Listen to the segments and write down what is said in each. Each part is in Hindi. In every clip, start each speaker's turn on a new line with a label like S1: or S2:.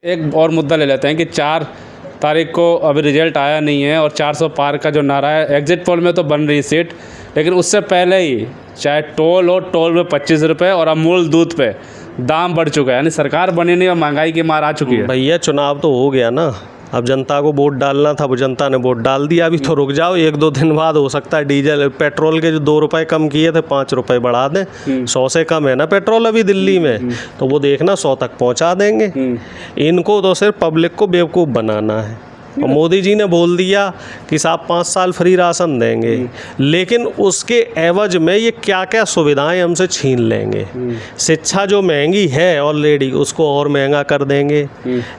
S1: एक और मुद्दा ले लेते हैं कि 4 तारीख को अभी रिजल्ट आया नहीं है और 400 पार का जो नारा है, एग्जिट पोल में तो बन रही सीट, लेकिन उससे पहले ही चाहे टोल हो, टोल में 25 रुपये और अमूल दूध पे दाम बढ़ चुका है, यानी सरकार बनी नहीं और महंगाई की मार आ चुकी है।
S2: भैया चुनाव तो हो गया ना, अब जनता को वोट डालना था, वो जनता ने वोट डाल दिया। अभी तो रुक जाओ, 1-2 दिन बाद हो सकता है डीजल पेट्रोल के जो 2 रुपए कम किए थे 5 रुपए बढ़ा दें। 100 से कम है ना पेट्रोल अभी दिल्ली में, तो वो देखना 100 तक पहुंचा देंगे। इनको तो सिर्फ पब्लिक को बेवकूफ़ बनाना है। और मोदी जी ने बोल दिया कि साहब 5 साल फ्री राशन देंगे, लेकिन उसके एवज में ये क्या क्या सुविधाएं हमसे छीन लेंगे। शिक्षा जो महंगी है ऑलरेडी उसको और महंगा कर देंगे।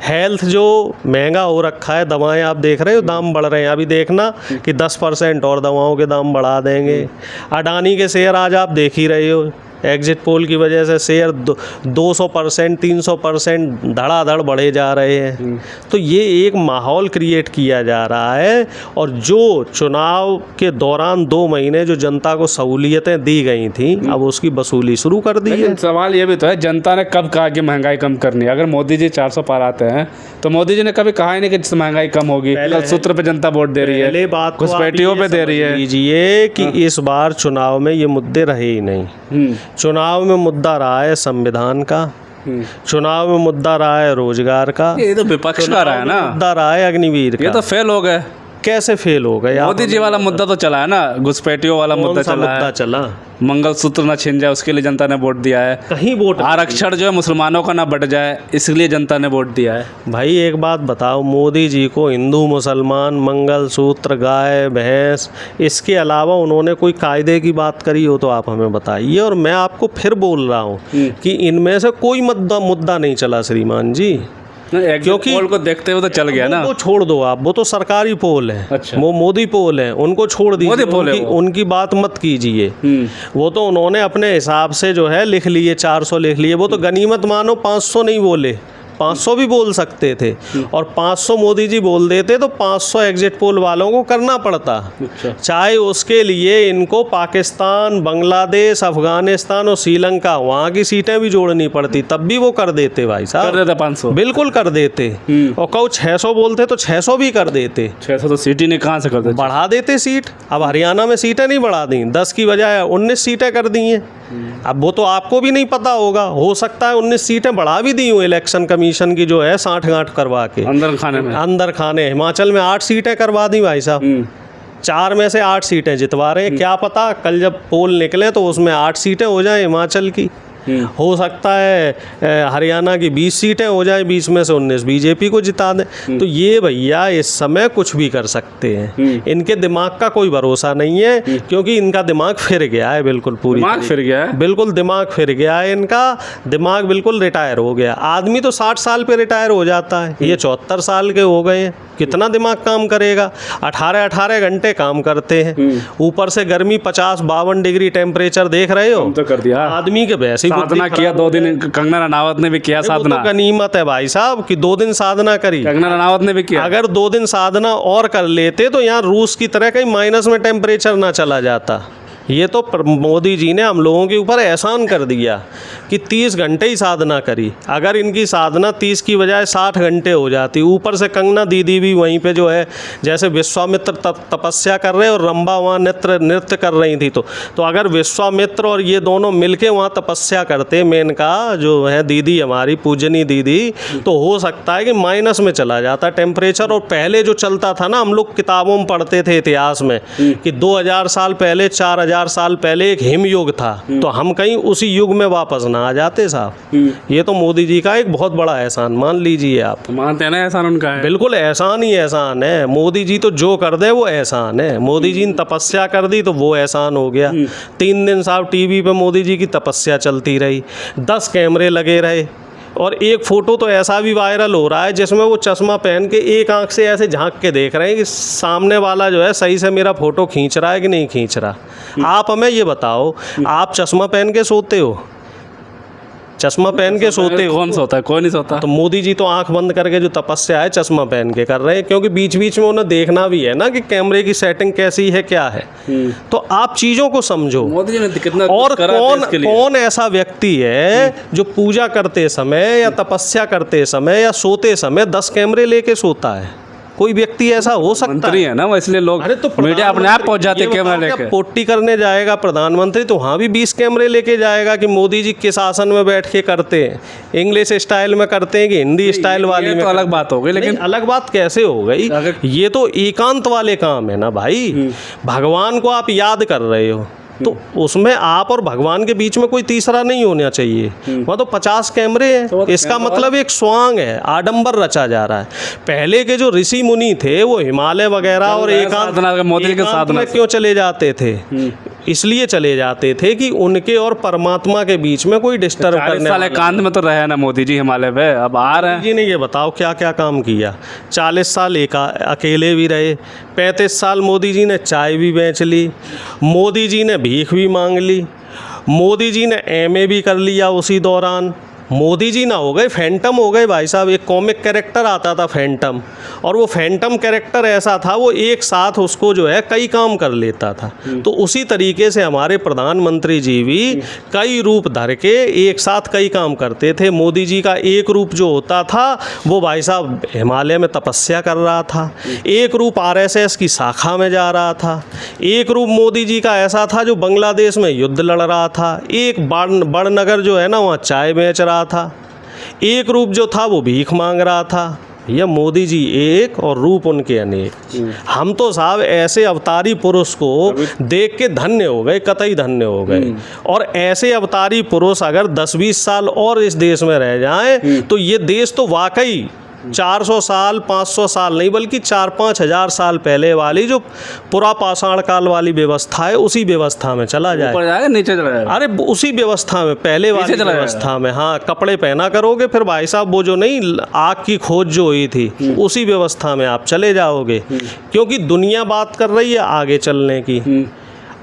S2: हेल्थ जो महंगा हो रखा है, दवाएं आप देख रहे हो दाम बढ़ रहे हैं, अभी देखना कि 10% और दवाओं के दाम बढ़ा देंगे। अडानी के शेयर आज आप देख ही रहे हो, एग्जिट पोल की वजह से शेयर 200% 300% धड़ाधड़ बढ़े जा रहे हैं। तो ये एक माहौल क्रिएट किया जा रहा है, और जो चुनाव के दौरान 2 महीने जो जनता को सहूलियतें दी गई थी, अब उसकी वसूली शुरू कर दी है।
S1: सवाल ये भी तो है, जनता ने कब कहा कि महंगाई कम करनी है? अगर मोदी जी 400 पार आते हैं तो मोदी जी ने कभी कहा ही नहीं कि महंगाई कम होगी। कल सूत्र पे जनता वोट दे रही है,
S2: पहले बात
S1: घुसपैठियों पे दे रही है।
S2: लीजिए कि इस बार चुनाव में ये मुद्दे रहे ही नहीं। चुनाव में मुद्दा रहा है संविधान का, चुनाव में मुद्दा रहा है रोजगार का,
S1: ये तो विपक्ष का रहा है ना,
S2: मुद्दा रहा है अग्निवीर का।
S1: ये तो फेल हो गए।
S2: कैसे फेल हो गए?
S1: मोदी जी वाला मुद्दा तो चला है ना, घुसपैठियों वाला मुद्दा चला, मंगलसूत्र ना छिन जाए उसके लिए जनता ने वोट दिया है।
S2: कहीं वोट
S1: आरक्षण जो है मुसलमानों का ना बढ़ जाए इसलिए जनता ने वोट दिया है।
S2: भाई एक बात बताओ, मोदी जी को हिंदू मुसलमान मंगलसूत्र गाय भैंस इसके अलावा उन्होंने कोई कायदे की बात करी हो तो आप हमें बताइए। और मैं आपको फिर बोल रहा हूँ कि इनमें से कोई मुद्दा नहीं चला श्रीमान जी,
S1: क्योंकि पोल को देखते हुए तो चल गया ना।
S2: वो छोड़ दो आप, वो तो सरकारी पोल है।
S1: अच्छा।
S2: वो मोदी पोल है, उनको छोड़ दीजिए, उनकी बात मत कीजिए। वो तो उन्होंने अपने हिसाब से जो है लिख लिए, 400 लिख लिए। वो तो गनीमत मानो 500 नहीं बोले, 500 भी बोल सकते थे, और 500 मोदी जी बोल देते तो 500 एग्जिट पोल वालों को करना पड़ता।
S1: अच्छा।
S2: चाहे उसके लिए इनको पाकिस्तान, बांग्लादेश, अफगानिस्तान और श्रीलंका वहाँ की सीटें भी जोड़नी पड़ती, तब भी वो कर देते भाई साहब,
S1: कर देते 500,
S2: बिल्कुल कर देते। और कहूँ 600 बोलते तो 600 भी कर देते।
S1: 600 तो सीट ही नहीं, कहाँ से कर देते?
S2: बढ़ा देते सीट। अब हरियाणा में सीटें नहीं बढ़ा दी, 10 की बजाय 19 सीटें कर दी हैं। अब वो तो आपको भी नहीं पता होगा, हो सकता है 19 सीटें बढ़ा भी दी हूँ इलेक्शन कमीशन की जो है 60-गांठ करवा के
S1: अंदर खाने।
S2: हिमाचल में 8 सीटें करवा दी भाई साहब, 4 में से 8 सीटें जितवा रहे हैं। क्या पता कल जब पोल निकले तो उसमें 8 सीटें हो जाए हिमाचल की, हो सकता है हरियाणा की 20 सीटें हो जाए, 20 में से 19 बीजेपी को जिता दें। तो ये भैया इस समय कुछ भी कर सकते हैं, इनके दिमाग का कोई भरोसा नहीं है, क्योंकि इनका दिमाग फिर गया है, बिल्कुल पूरी
S1: दिमाग फिर गया है,
S2: बिल्कुल दिमाग फिर गया है। इनका दिमाग बिल्कुल रिटायर हो गया। आदमी तो 60 साल पे रिटायर हो जाता है, ये 74 साल के हो गए हैं, कितना दिमाग काम करेगा? 18-18 घंटे काम करते हैं, ऊपर से गर्मी 50-52 डिग्री टेम्परेचर देख रहे हो।
S1: तो कर दिया
S2: आदमी के वैसे
S1: साधना किया 2 दिन, कंगना रनावत ने भी किया साधना।
S2: तो गनीमत है भाई साहब कि 2 दिन साधना करी,
S1: कंगना रनावत ने भी किया।
S2: अगर 2 दिन साधना और कर लेते तो यहाँ रूस की तरह कहीं माइनस में टेम्परेचर ना चला जाता। ये तो मोदी जी ने हम लोगों के ऊपर एहसान कर दिया कि 30 घंटे ही साधना करी। अगर इनकी साधना 30 की बजाय 60 घंटे हो जाती, ऊपर से कंगना दीदी भी वहीं पे जो है जैसे विश्वामित्र तपस्या कर रहे और रंभा वहाँ नृत्य कर रही थी, तो अगर विश्वामित्र और ये दोनों मिलके वहाँ तपस्या करते, मेनका जो है दीदी हमारी पूजनी दीदी, तो हो सकता है कि माइनस में चला जाता टेम्परेचर। और पहले जो चलता था ना, हम लोग किताबों में पढ़ते थे इतिहास में कि 2000 साल पहले, 4000 साल पहले एक हिम युग था, तो हम कहीं उसी युग में वापस ना आ जाते साहब। ये तो मोदी जी का एक बहुत बड़ा एहसान मान लीजिए आप।
S1: मानते हैं ना एहसान उनका है?
S2: बिल्कुल एहसान ही एहसान है। मोदी जी तो जो कर दे वो एहसान है। मोदी जी ने तपस्या कर दी तो वो एहसान हो गया। 3 दिन साहब टीवी पे मोदी जी की तपस्या चलती रही, 10 कैमरे लगे रहे, और एक फ़ोटो तो ऐसा भी वायरल हो रहा है जिसमें वो चश्मा पहन के एक आंख से ऐसे झांक के देख रहे हैं कि सामने वाला जो है सही से मेरा फ़ोटो खींच रहा है कि नहीं खींच रहा। आप हमें ये बताओ, आप चश्मा पहन के सोते हो? चश्मा पहन के सोते हो।
S1: कौन सोता है, कोई नहीं सोता।
S2: तो मोदी जी तो आंख बंद करके जो तपस्या है चश्मा पहन के कर रहे हैं, क्योंकि बीच बीच में उन्हें देखना भी है ना कि कैमरे की सेटिंग कैसी है, क्या है। तो आप चीज़ों को समझो।
S1: मोदी जी ने कितना
S2: और
S1: कुछ करा देश के लिए।
S2: कौन ऐसा व्यक्ति है जो पूजा करते समय या तपस्या करते समय या सोते समय 10 कैमरे लेके सोता है? कोई व्यक्ति ऐसा हो सकता
S1: मंत्री है ना वो, इसलिए लोग
S2: अरे तो
S1: मीडिया अपने आप पहुंच जाते कैमरा लेके।
S2: पोटी करने जाएगा प्रधानमंत्री तो वहाँ भी 20 कैमरे लेके जाएगा कि मोदी जी किस आसन में बैठ के करते हैं, इंग्लिश स्टाइल में करते हैं कि हिंदी स्टाइल वाली में।
S1: तो अलग बात हो गई, लेकिन
S2: अलग बात कैसे हो गई? ये तो एकांत वाले काम है ना भाई। भगवान को आप याद कर रहे हो तो उसमें आप और भगवान के बीच में कोई तीसरा नहीं होना चाहिए। वहाँ तो 50 कैमरे हैं, इसका मतलब एक स्वांग है, आडंबर रचा जा रहा है। पहले के जो ऋषि मुनि थे वो हिमालय वगैरह और एकांत में क्यों चले जाते थे? इसलिए चले जाते थे कि उनके और परमात्मा के बीच में कोई डिस्टर्ब करने वाला।
S1: एकांत में तो रहे ना मोदी जी हिमालय पे, अब आ रहे हैं।
S2: जी ने ये बताओ क्या क्या काम किया। 40 साल अकेले भी रहे, 35 साल मोदी जी ने चाय भी बेच ली, मोदी जी ने भीख भी मांग ली, मोदी जी ने एमए भी कर लिया उसी दौरान। मोदी जी ना हो गए फैंटम हो गए भाई साहब। एक कॉमिक कैरेक्टर आता था फैंटम, और वो फैंटम कैरेक्टर ऐसा था वो एक साथ उसको जो है कई काम कर लेता था। तो उसी तरीके से हमारे प्रधानमंत्री जी भी कई रूप धर के एक साथ कई काम करते थे। मोदी जी का एक रूप जो होता था वो भाई साहब हिमालय में तपस्या कर रहा था, एक रूप आरएसएस की शाखा में जा रहा था, एक रूप मोदी जी का ऐसा था जो बांग्लादेश में युद्ध लड़ रहा था, एक बड़नगर जो है ना वहाँ चाय बेच रहा था, एक रूप जो था वो भीख मांग रहा था। यह मोदी जी एक और रूप उनके अनेक। हम तो साहब ऐसे अवतारी पुरुष को देख के धन्य हो गए, कतई धन्य हो गए। और ऐसे अवतारी पुरुष अगर 10-20 साल और इस देश में रह जाएं तो ये देश तो वाकई 400 साल 500 साल नहीं बल्कि 4-5 हज़ार साल पहले वाली जो पुरा पाषाण काल वाली व्यवस्था है उसी व्यवस्था में चला जाए।
S1: ऊपर जाएगा नीचे चला जाएगा।
S2: अरे उसी व्यवस्था में, पहले वाली व्यवस्था में। हाँ, कपड़े पहना करोगे फिर भाई साहब वो जो नहीं आग की खोज जो हुई थी उसी व्यवस्था में आप चले जाओगे। क्योंकि दुनिया बात कर रही है आगे चलने की।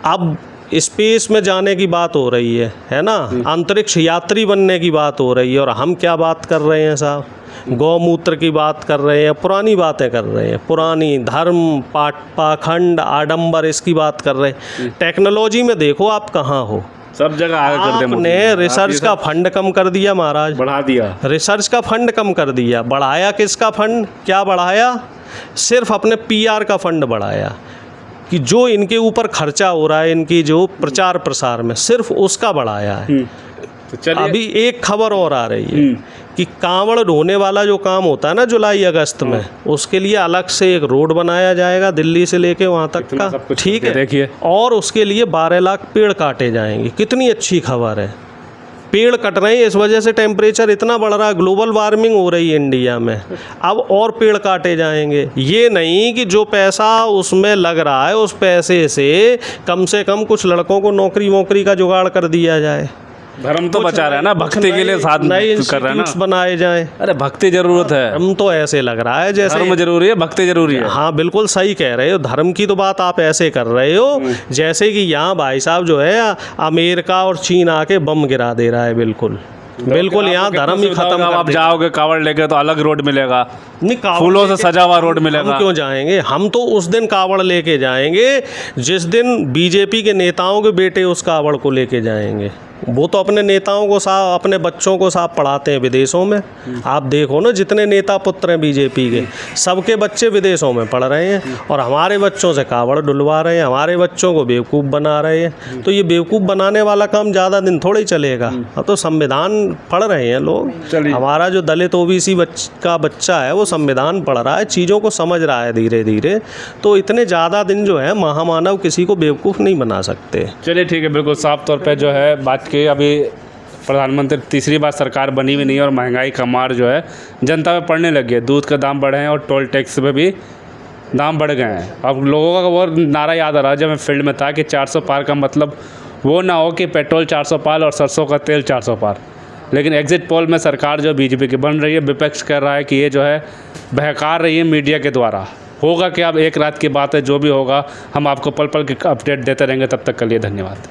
S2: अब स्पेस में जाने की बात हो रही है ना, अंतरिक्ष यात्री बनने की बात हो रही है। और हम क्या बात कर रहे हैं साहब? गौमूत्र की बात कर रहे हैं, पुरानी बातें कर रहे हैं, पुरानी धर्म पाखंड आडंबर इसकी बात कर रहे हैं। टेक्नोलॉजी में देखो आप कहाँ हो,
S1: सब जगह आगे कर दे।
S2: आपने रिसर्च का फंड कम कर दिया महाराज,
S1: बढ़ा दिया।
S2: रिसर्च का फंड कम कर दिया। बढ़ाया किसका फंड? क्या बढ़ाया? सिर्फ अपने पीआर का फंड बढ़ाया कि जो इनके ऊपर खर्चा हो रहा है इनकी जो प्रचार प्रसार में, सिर्फ उसका बढ़ाया है। तो अभी एक खबर और आ रही है कि कांवड़ ढोने वाला जो काम होता है ना जुलाई अगस्त में, उसके लिए अलग से एक रोड बनाया जाएगा दिल्ली से लेके वहाँ तक का, ठीक है।
S1: देखिए,
S2: और उसके लिए 12 लाख पेड़ काटे जाएंगे। कितनी अच्छी खबर है। पेड़ कट रहे हैं, इस वजह से टेम्परेचर इतना बढ़ रहा है, ग्लोबल वार्मिंग हो रही है इंडिया में। अब और पेड़ काटे जाएंगे। ये नहीं कि जो पैसा उसमें लग रहा है उस पैसे से कम कुछ लड़कों को नौकरी वोकरी का जुगाड़ कर दिया जाए।
S1: धर्म तो बचा रहा है ना, भक्ति के लिए साथ
S2: नए
S1: कर रहा है ना,
S2: बनाए जाएं।
S1: अरे भक्ति जरूरत है।
S2: हम तो ऐसे लग रहा है जैसे
S1: धर्म जरूरी है, भक्ति जरूरी है।
S2: हाँ बिल्कुल सही कह रहे हो। धर्म की तो बात आप ऐसे कर रहे हो जैसे कि यहाँ भाई साहब जो है अमेरिका और चीन आके बम गिरा दे रहा है। बिल्कुल यहाँ धर्म ही खत्म।
S1: आप जाओगे कावड़ लेके तो अलग रोड मिलेगा,
S2: नहीं
S1: फूलों से सजा हुआ रोड मिलेगा।
S2: हम क्यों जाएंगे? हम तो उस दिन कावड़ लेके जाएंगे जिस दिन बीजेपी के नेताओं के बेटे उस कावड़ को लेके जाएंगे। वो तो अपने नेताओं को साहब, अपने बच्चों को साहब पढ़ाते हैं विदेशों में। आप देखो ना जितने नेता पुत्र हैं बीजेपी के, सबके बच्चे विदेशों में पढ़ रहे हैं और हमारे बच्चों से कावड़ डुलवा रहे हैं, हमारे बच्चों को बेवकूफ़ बना रहे हैं। तो ये बेवकूफ़ बनाने वाला काम ज़्यादा दिन थोड़ा ही चलेगा। अब तो संविधान पढ़ रहे हैं लोग। हमारा जो दलित ओबीसी का बच्चा है वो संविधान पढ़ रहा है, चीज़ों को समझ रहा है धीरे धीरे। तो इतने ज़्यादा दिन जो है महामानव किसी को बेवकूफ़ नहीं बना सकते।
S1: चलिए ठीक है, बिल्कुल साफ तौर पर जो है बात कि अभी प्रधानमंत्री तीसरी बार सरकार बनी भी नहीं है और महंगाई का मार जो है जनता पे पड़ने लगी है। दूध के दाम बढ़े हैं और टोल टैक्स पे भी दाम बढ़ गए हैं। अब लोगों का वो नारा याद आ रहा है जब मैं फील्ड में था कि 400 पार का मतलब वो ना हो कि पेट्रोल 400 पार और सरसों का तेल 400 पार। लेकिन एग्जिट पोल में सरकार जो बीजेपी की बन रही है, विपक्ष कर रहा है कि ये जो है बहका रही है मीडिया के द्वारा। होगा कि अब एक रात की बात है, जो भी होगा हम आपको पल पल की अपडेट देते रहेंगे। तब तक के लिए धन्यवाद।